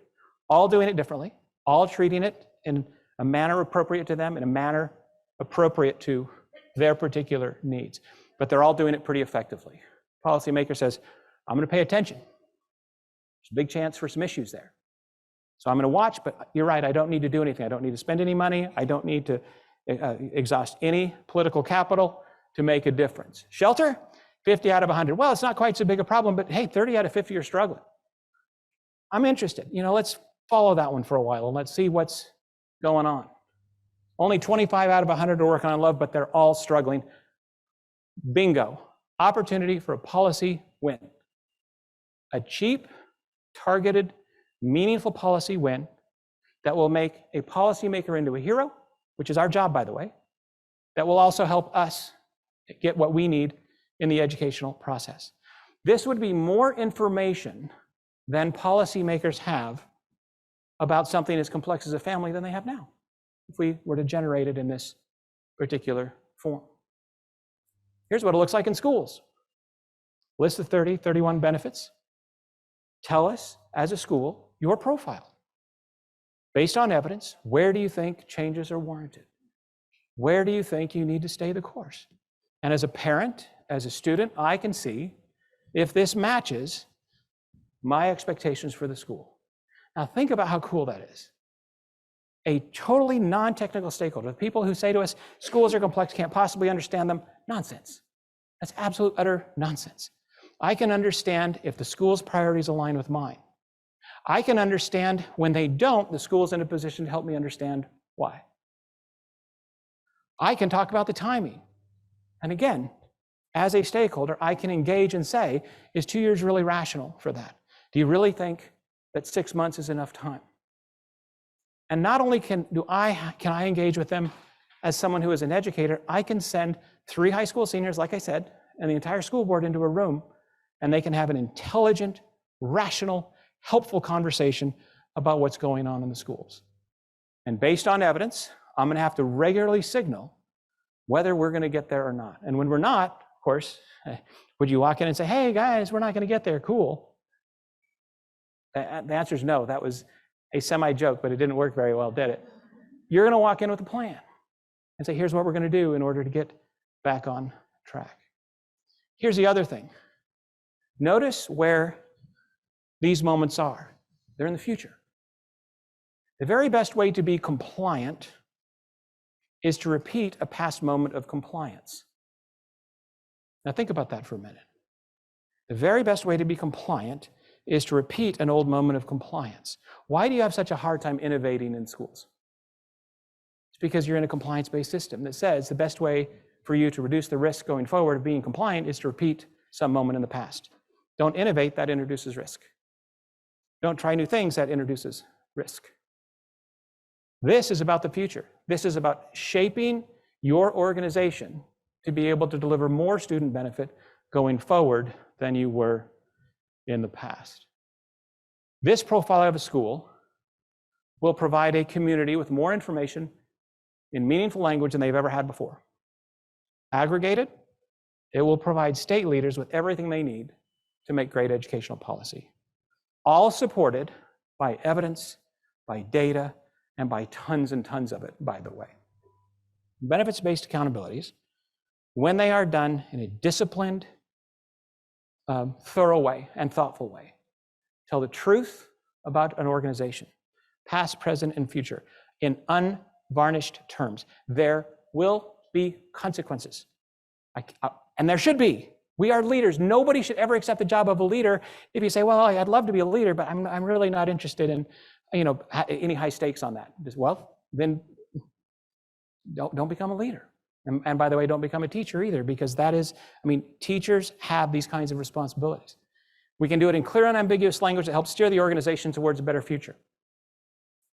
All doing it differently, all treating it in a manner appropriate to them, in a manner appropriate to their particular needs. But they're all doing it pretty effectively. Policymaker says, I'm going to pay attention. There's a big chance for some issues there. So I'm going to watch, but you're right, I don't need to do anything. I don't need to spend any money. I don't need to exhaust any political capital to make a difference. Shelter, 50 out of 100. Well, it's not quite so big a problem, but hey, 30 out of 50 are struggling. I'm interested. Let's follow that one for a while and let's see what's going on. Only 25 out of 100 are working on love, but they're all struggling. Bingo. Opportunity for a policy win. A cheap, targeted, meaningful policy win that will make a policymaker into a hero, which is our job, by the way, that will also help us get what we need in the educational process. This would be more information than policymakers have about something as complex as a family than they have now, if we were to generate it in this particular form. Here's what it looks like in schools. List of 31 benefits. Tell us, as a school, your profile. Based on evidence, where do you think changes are warranted? Where do you think you need to stay the course? And as a parent, as a student, I can see if this matches my expectations for the school. Now think about how cool that is. A totally non-technical stakeholder, the people who say to us, schools are complex, can't possibly understand them, nonsense. That's absolute utter nonsense. I can understand if the school's priorities align with mine. I can understand when they don't, the school's in a position to help me understand why. I can talk about the timing. And again, as a stakeholder, I can engage and say, is 2 years really rational for that? Do you really think that 6 months is enough time? And not only can I engage with them as someone who is an educator, I can send 3 high school seniors, like I said, and the entire school board into a room, and they can have an intelligent, rational, helpful conversation about what's going on in the schools. And based on evidence, I'm going to have to regularly signal whether we're going to get there or not. And when we're not, of course, would you walk in and say, hey guys, we're not going to get there, cool? The answer is no. That was a semi-joke, but it didn't work very well, did it? You're going to walk in with a plan and say, here's what we're going to do in order to get back on track. Here's the other thing. Notice where these moments are. They're in the future. The very best way to be compliant is to repeat a past moment of compliance. Now think about that for a minute. The very best way to be compliant is to repeat an old moment of compliance. Why do you have such a hard time innovating in schools? It's because you're in a compliance-based system that says the best way for you to reduce the risk going forward of being compliant is to repeat some moment in the past. Don't innovate, that introduces risk. Don't try new things, that introduces risk. This is about the future. This is about shaping your organization to be able to deliver more student benefit going forward than you were in the past. This profile of a school will provide a community with more information in meaningful language than they've ever had before. Aggregated, it will provide state leaders with everything they need to make great educational policy. All supported by evidence, by data, and by tons and tons of it, by the way. Benefits-based accountabilities, when they are done in a disciplined, thorough way and thoughtful way, tell the truth about an organization, past, present, and future, in unvarnished terms. There will be consequences, and there should be. We are leaders. Nobody should ever accept the job of a leader if you say, well, I'd love to be a leader, but I'm really not interested in, any high stakes on that. Well, then don't become a leader. And by the way, don't become a teacher either, because teachers have these kinds of responsibilities. We can do it in clear and ambiguous language that helps steer the organization towards a better future.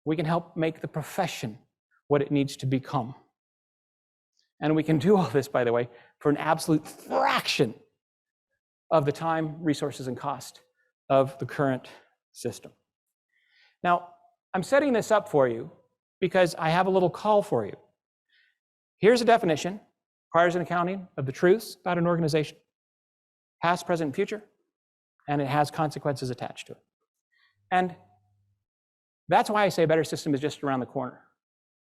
We can help make the profession what it needs to become. And we can do all this, by the way, for an absolute fraction of the time, resources, and cost of the current system. Now, I'm setting this up for you because I have a little call for you. Here's a definition, requires an accounting of the truths about an organization, past, present, and future, and it has consequences attached to it. And that's why I say a better system is just around the corner,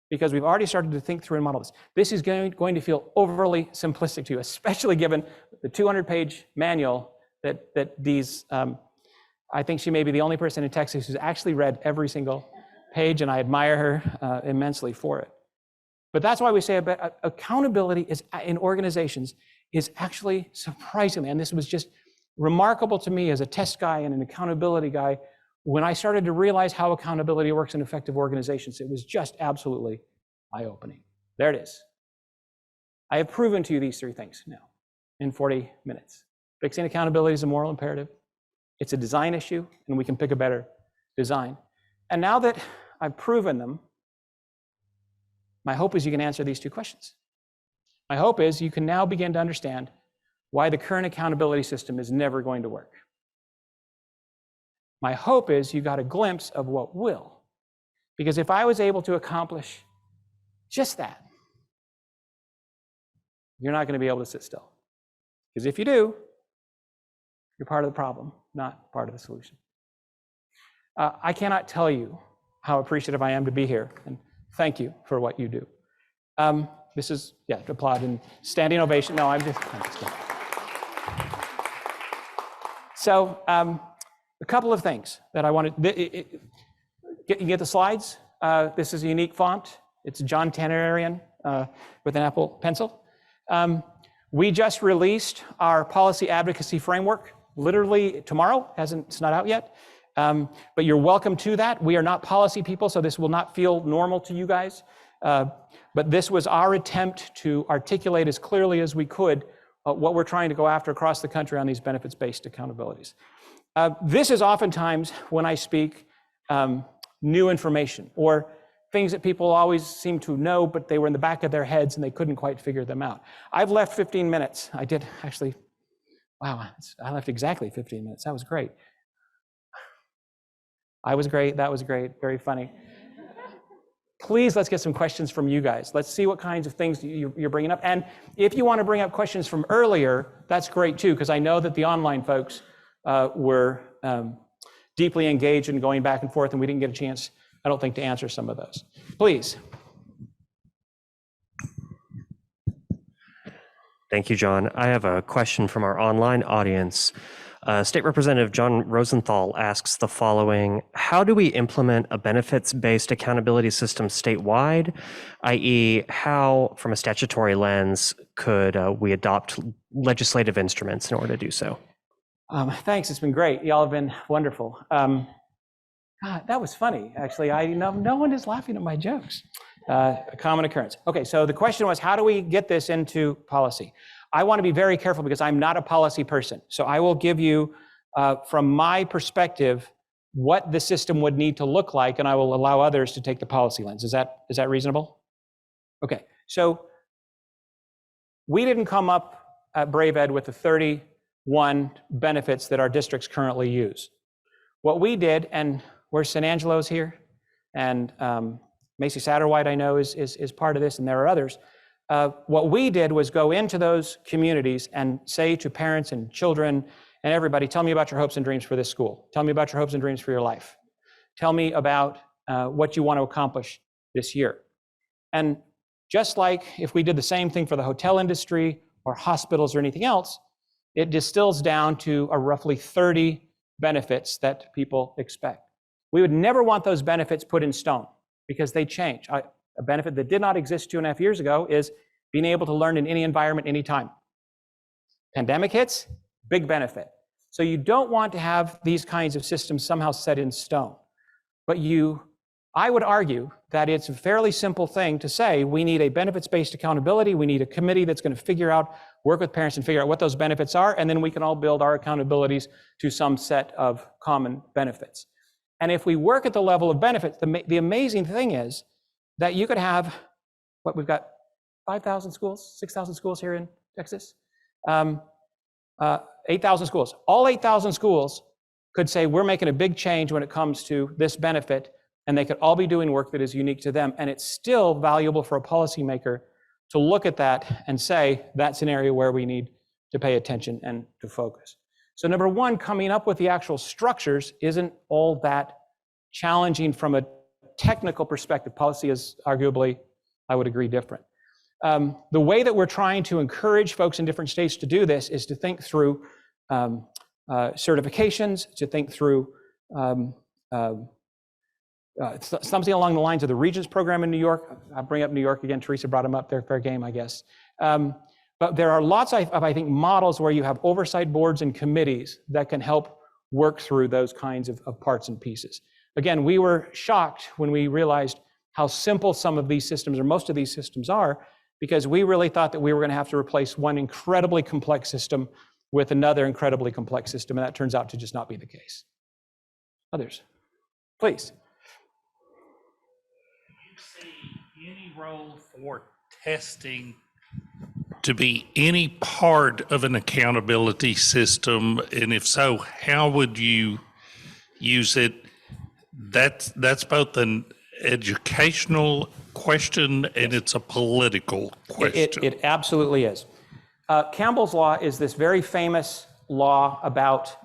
because we've already started to think through and model this. This is going to feel overly simplistic to you, especially given the 200-page manual that these, I think she may be the only person in Texas who's actually read every single page, and I admire her immensely for it. But that's why we say accountability in organizations is actually surprisingly, and this was just remarkable to me as a test guy and an accountability guy, when I started to realize how accountability works in effective organizations, it was just absolutely eye-opening. There it is. I have proven to you these three things now in 40 minutes. Fixing accountability is a moral imperative. It's a design issue, and we can pick a better design. And now that I've proven them, my hope is you can answer these two questions. My hope is you can now begin to understand why the current accountability system is never going to work. My hope is you got a glimpse of what will. Because if I was able to accomplish just that, you're not going to be able to sit still. Because if you do, you're part of the problem, not part of the solution. I cannot tell you how appreciative I am to be here, and thank you for what you do. This is, applaud and standing ovation. No, I'm just kidding. So, a couple of things that I wanted. You get the slides? This is a unique font. It's John Tannerian with an Apple Pencil. We just released our policy advocacy framework, literally tomorrow. It's not out yet. But you're welcome to that. We are not policy people, so this will not feel normal to you guys. But this was our attempt to articulate as clearly as we could what we're trying to go after across the country on these benefits-based accountabilities. This is oftentimes, when I speak, new information or things that people always seem to know, but they were in the back of their heads and they couldn't quite figure them out. I've left 15 minutes. I did actually, wow, I left exactly 15 minutes. That was great. I was great, that was great, very funny. Please, let's get some questions from you guys. Let's see what kinds of things you're bringing up. And if you want to bring up questions from earlier, that's great too, because I know that the online folks were deeply engaged in going back and forth, and we didn't get a chance, I don't think, to answer some of those. Please. Thank you, John. I have a question from our online audience. State Representative John Rosenthal asks the following: how do we implement a benefits-based accountability system statewide, i.e., how, from a statutory lens, could we adopt legislative instruments in order to do so? Thanks, it's been great. Y'all have been wonderful. God, that was funny, actually. No one is laughing at my jokes. A common occurrence. Okay, so the question was, how do we get this into policy? I want to be very careful because I'm not a policy person. So I will give you, from my perspective, what the system would need to look like, and I will allow others to take the policy lens. Is that reasonable? Okay, so we didn't come up at Brave Ed with the 31 benefits that our districts currently use. What we did, and where's San Angelo's here, and Macy Satterwhite, I know, is part of this, and there are others. What we did was go into those communities and say to parents and children and everybody, tell me about your hopes and dreams for this school. Tell me about your hopes and dreams for your life. Tell me about what you want to accomplish this year. And just like if we did the same thing for the hotel industry or hospitals or anything else, it distills down to a roughly 30 benefits that people expect. We would never want those benefits put in stone because they change. A benefit that did not exist 2.5 years ago is being able to learn in any environment, anytime. Pandemic hits, big benefit. So you don't want to have these kinds of systems somehow set in stone. But I would argue that it's a fairly simple thing to say, we need a benefits-based accountability, we need a committee that's going to work with parents and figure out what those benefits are, and then we can all build our accountabilities to some set of common benefits. And if we work at the level of benefits, the amazing thing is that you could have, we've got 5,000 schools, 6,000 schools here in Texas, 8,000 schools. All 8,000 schools could say, we're making a big change when it comes to this benefit, and they could all be doing work that is unique to them. And it's still valuable for a policymaker to look at that and say, that's an area where we need to pay attention and to focus. So number one, coming up with the actual structures isn't all that challenging from a technical perspective. Policy is arguably, I would agree, different. The way that we're trying to encourage folks in different states to do this is to think through certifications, to think through something along the lines of the Regents program in New York. I'll bring up New York again. Teresa brought them up there, fair game, I guess. But there are lots of, I think, models where you have oversight boards and committees that can help work through those kinds of parts and pieces. Again, we were shocked when we realized how simple some of these systems, or most of these systems, are, because we really thought that we were going to have to replace one incredibly complex system with another incredibly complex system, and that turns out to just not be the case. Others, please. Do you see any role for testing to be any part of an accountability system? And if so, how would you use it? That's both an educational question and it's a political question. It absolutely is. Campbell's law is this very famous law about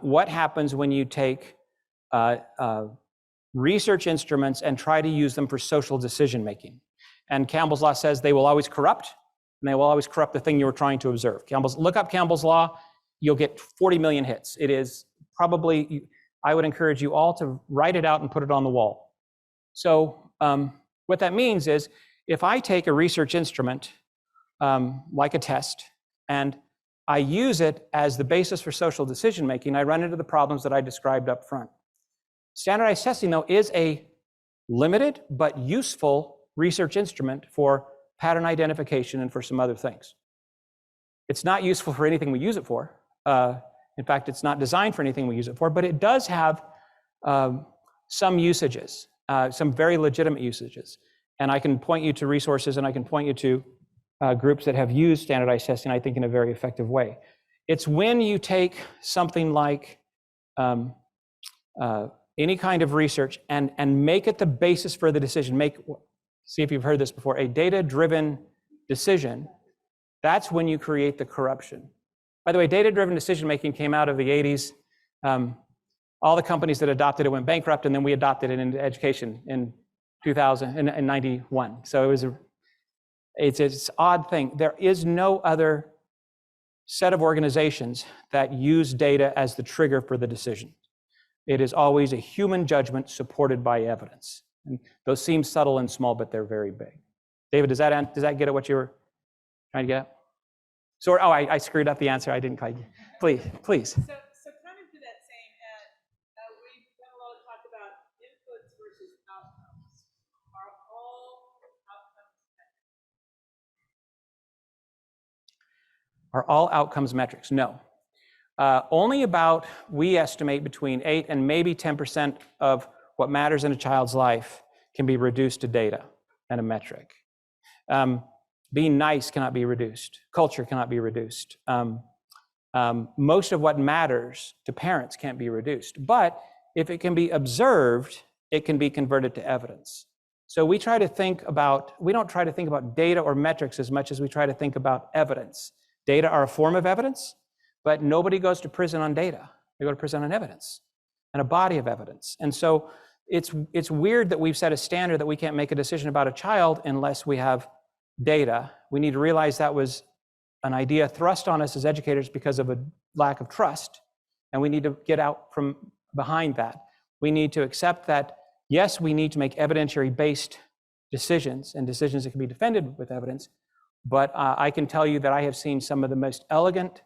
what happens when you take research instruments and try to use them for social decision making. And Campbell's law says they will always corrupt, and they will always corrupt the thing you were trying to observe. Look up Campbell's law, you'll get 40 million hits. It is probably, I would encourage you all to write it out and put it on the wall. So what that means is, if I take a research instrument, like a test, and I use it as the basis for social decision making, I run into the problems that I described up front. Standardized testing, though, is a limited but useful research instrument for pattern identification and for some other things. It's not useful for anything we use it for. In fact, it's not designed for anything we use it for, but it does have some usages, some very legitimate usages. And I can point you to resources, and I can point you to groups that have used standardized testing, I think, in a very effective way. It's when you take something like any kind of research and make it the basis for the decision, see if you've heard this before, a data-driven decision, that's when you create the corruption. By the way, data-driven decision-making came out of the 80s. All the companies that adopted it went bankrupt, and then we adopted it into education in 1991. So it's an odd thing. There is no other set of organizations that use data as the trigger for the decision. It is always a human judgment supported by evidence. And those seem subtle and small, but they're very big. David, does that get at what you were trying to get at? So, I screwed up the answer. I didn't quite. Please. So kind of to that same end, we've done a lot of talk about inputs versus outcomes. Are all Are all outcomes metrics? No. Only about, we estimate, between 8 and maybe 10% of what matters in a child's life can be reduced to data and a metric. Being nice cannot be reduced. Culture cannot be reduced. Most of what matters to parents can't be reduced. But if it can be observed, it can be converted to evidence. So we don't try to think about data or metrics as much as we try to think about evidence. Data are a form of evidence, but nobody goes to prison on data. They go to prison on evidence and a body of evidence. And so it's weird that we've set a standard that we can't make a decision about a child unless we have data. We need to realize that was an idea thrust on us as educators because of a lack of trust, and we need to get out from behind that. We need to accept that, yes, we need to make evidentiary-based decisions and decisions that can be defended with evidence, but I can tell you that I have seen some of the most elegant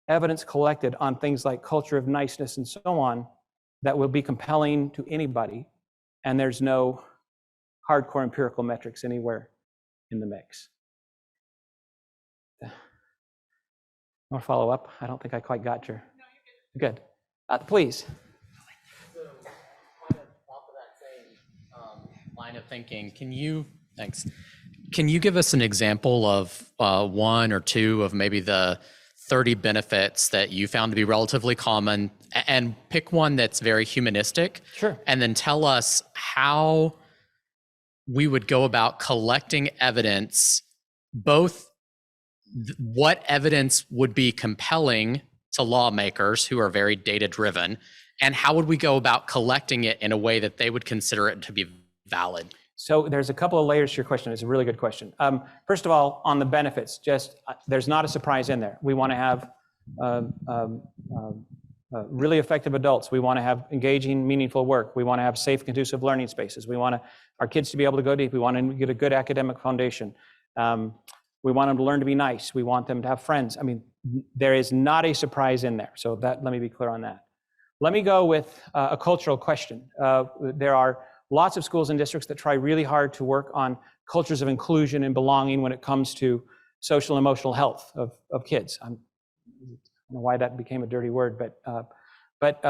evidence collected on things like culture of niceness and so on that will be compelling to anybody, and there's no hardcore empirical metrics anywhere in the mix. Want to follow up? I don't think I quite got your. Good. Please. So, kind of off of that same line of thinking, can you give us an example of one or two of maybe the 30 benefits that you found to be relatively common, and pick one that's very humanistic? Sure. And then tell us how we would go about collecting evidence, both what evidence would be compelling to lawmakers who are very data driven, and how would we go about collecting it in a way that they would consider it to be valid? So there's a couple of layers to your question. It's a really good question. First of all, on the benefits, there's not a surprise in there. We want to have really effective adults. We want to have engaging, meaningful work. We want to have safe, conducive learning spaces. We want our kids to be able to go deep. We want them to get a good academic foundation. We want them to learn to be nice. We want them to have friends. I mean, there is not a surprise in there. So let me be clear on that. Let me go with a cultural question. There are lots of schools and districts that try really hard to work on cultures of inclusion and belonging when it comes to social and emotional health of kids. I don't know why that became a dirty word, but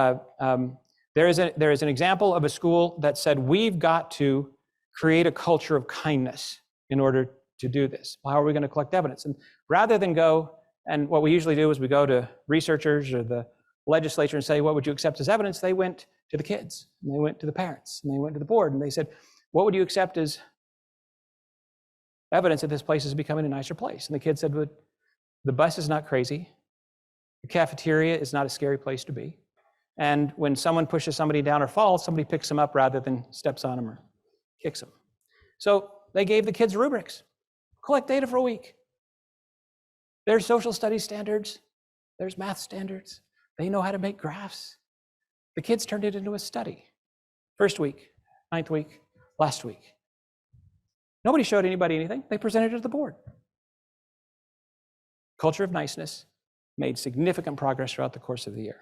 there is an example of a school that said, we've got to create a culture of kindness in order to do this. Well, how are we going to collect evidence? And rather than go, and what we usually do is we go to researchers or the legislature and say, what would you accept as evidence? They went to the kids, and they went to the parents, and they went to the board, and they said, what would you accept as evidence that this place is becoming a nicer place? And the kids said, well, the bus is not crazy. The cafeteria is not a scary place to be. And when someone pushes somebody down or falls, somebody picks them up rather than steps on them or kicks them. So they gave the kids rubrics. Collect data for a week. There's social studies standards. There's math standards. They know how to make graphs. The kids turned it into a study. First week, 9th week, last week. Nobody showed anybody anything. They presented it to the board. Culture of niceness made significant progress throughout the course of the year.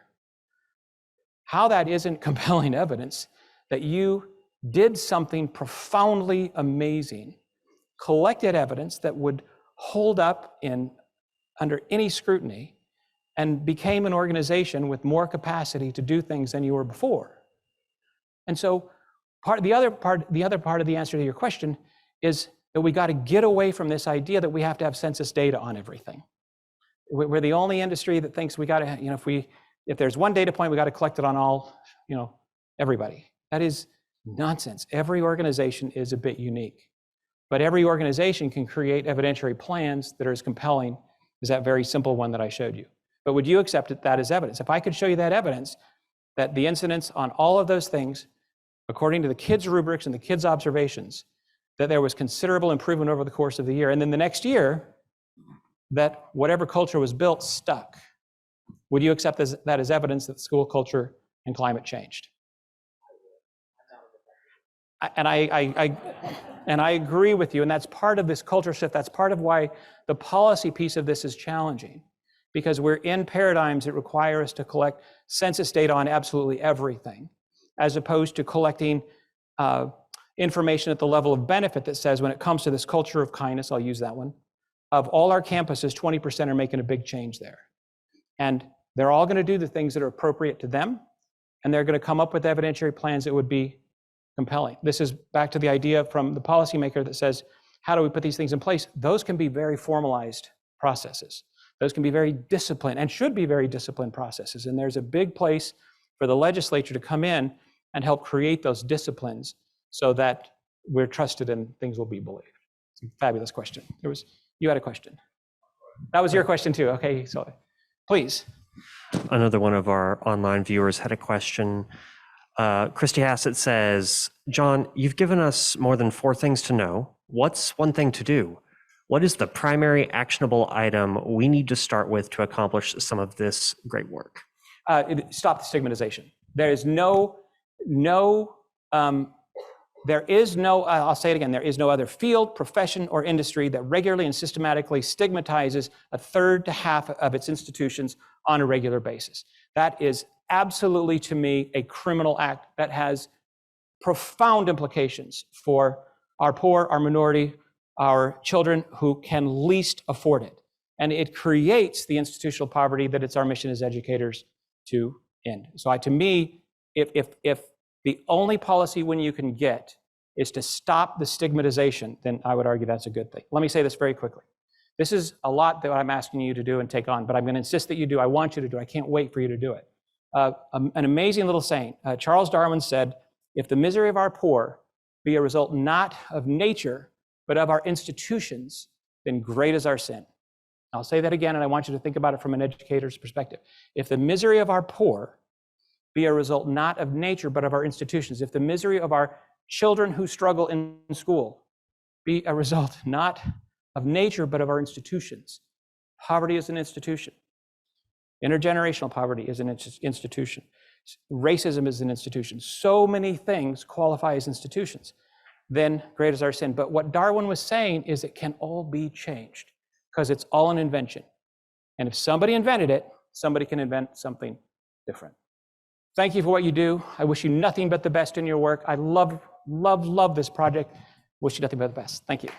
How that isn't compelling evidence that you did something profoundly amazing, collected evidence that would hold up under any scrutiny, and became an organization with more capacity to do things than you were before. And so the other part of the answer to your question is that we got to get away from this idea that we have to have census data on everything. We're the only industry that thinks we got to, if there's one data point, we got to collect it on all, everybody. That is nonsense. Every organization is a bit unique, but every organization can create evidentiary plans that are as compelling as that very simple one that I showed you. But would you accept that as evidence? If I could show you that evidence, that the incidence on all of those things, according to the kids' rubrics and the kids' observations, that there was considerable improvement over the course of the year, and then the next year, that whatever culture was built stuck, would you accept that as evidence that school culture and climate changed? And I agree with you, and that's part of this culture shift. That's part of why the policy piece of this is challenging, because we're in paradigms that require us to collect census data on absolutely everything, as opposed to collecting information at the level of benefit that says when it comes to this culture of kindness, I'll use that one, of all our campuses, 20% are making a big change there. And they're all going to do the things that are appropriate to them, and they're going to come up with evidentiary plans that would be compelling. This is back to the idea from the policymaker that says, how do we put these things in place? Those can be very formalized processes. Those can be very disciplined and should be very disciplined processes. And there's a big place for the legislature to come in and help create those disciplines so that we're trusted and things will be believed. It's a fabulous question. You had a question. That was your question too. Okay, so please. Another one of our online viewers had a question. Christy Hassett says, John, you've given us more than 4 things to know. What's one thing to do? What is the primary actionable item we need to start with to accomplish some of this great work? Stop the stigmatization. There is no, I'll say it again, there is no other field, profession, or industry that regularly and systematically stigmatizes a third to half of its institutions on a regular basis. That is absolutely, to me, a criminal act that has profound implications for our poor, our minority, our children who can least afford it. And it creates the institutional poverty that it's our mission as educators to end. So to me, if the only policy win you can get is to stop the stigmatization, then I would argue that's a good thing. Let me say this very quickly. This is a lot that I'm asking you to do and take on, but I'm going to insist that you do. I want you to do. I can't wait for you to do it. An amazing little saying. Charles Darwin said, if the misery of our poor be a result not of nature, but of our institutions, then great is our sin. I'll say that again, and I want you to think about it from an educator's perspective. If the misery of our poor be a result not of nature, but of our institutions, if the misery of our children who struggle in school be a result not of nature, but of our institutions, poverty is an institution. Intergenerational poverty is an institution. Racism is an institution. So many things qualify as institutions. Then great is our sin. But what Darwin was saying is it can all be changed because it's all an invention. And if somebody invented it, somebody can invent something different. Thank you for what you do. I wish you nothing but the best in your work. I love this project. Wish you nothing but the best. Thank you.